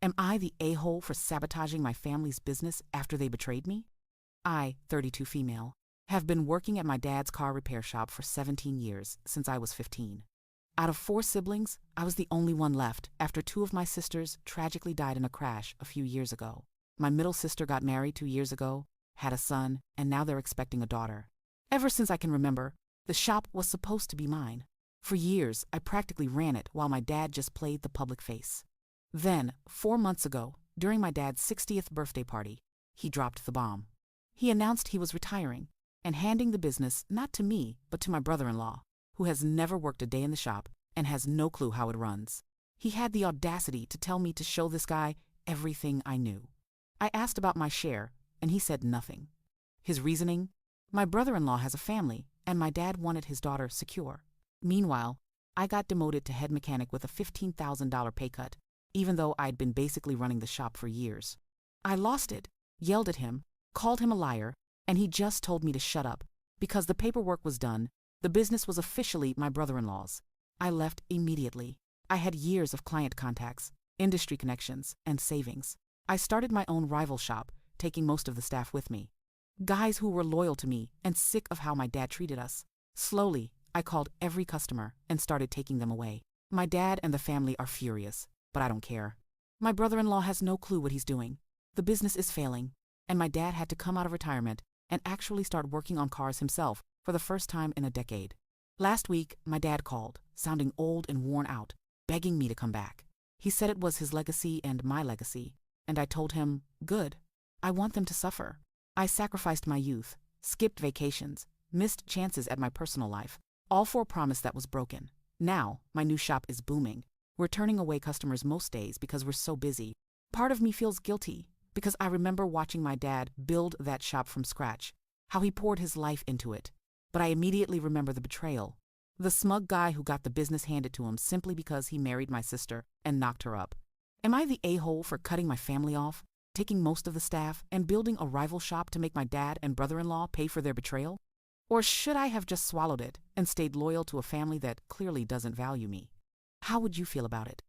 Am I the a-hole for sabotaging my family's business after they betrayed me? I, 32 female, have been working at my dad's car repair shop for 17 years, since I was 15. Out of 4 siblings, I was the only one left after 2 of my sisters tragically died in a crash a few years ago. My middle sister got married 2 years ago, had a son, and now they're expecting a daughter. Ever since I can remember, the shop was supposed to be mine. For years, I practically ran it while my dad just played the public face. Then, 4 months ago, during my dad's 60th birthday party, he dropped the bomb. He announced he was retiring and handing the business not to me, but to my brother-in-law, who has never worked a day in the shop and has no clue how it runs. He had the audacity to tell me to show this guy everything I knew. I asked about my share, and he said nothing. His reasoning? My brother-in-law has a family, and my dad wanted his daughter secure. Meanwhile, I got demoted to head mechanic with a $15,000 pay cut, even though I'd been basically running the shop for years. I lost it, yelled at him, called him a liar, and he just told me to shut up. Because the paperwork was done, the business was officially my brother-in-law's. I left immediately. I had years of client contacts, industry connections, and savings. I started my own rival shop, taking most of the staff with me. Guys who were loyal to me and sick of how my dad treated us. Slowly, I called every customer and started taking them away. My dad and the family are furious, but I don't care. My brother-in-law has no clue what he's doing. The business is failing, and my dad had to come out of retirement and actually start working on cars himself for the first time in a decade. Last week, my dad called, sounding old and worn out, begging me to come back. He said it was his legacy and my legacy, and I told him, good. I want them to suffer. I sacrificed my youth, skipped vacations, missed chances at my personal life, all for a promise that was broken. Now, my new shop is booming. We're turning away customers most days because we're so busy. Part of me feels guilty because I remember watching my dad build that shop from scratch, how he poured his life into it. But I immediately remember the betrayal. The smug guy who got the business handed to him simply because he married my sister and knocked her up. Am I the a-hole for cutting my family off, taking most of the staff, and building a rival shop to make my dad and brother-in-law pay for their betrayal? Or should I have just swallowed it and stayed loyal to a family that clearly doesn't value me? How would you feel about it?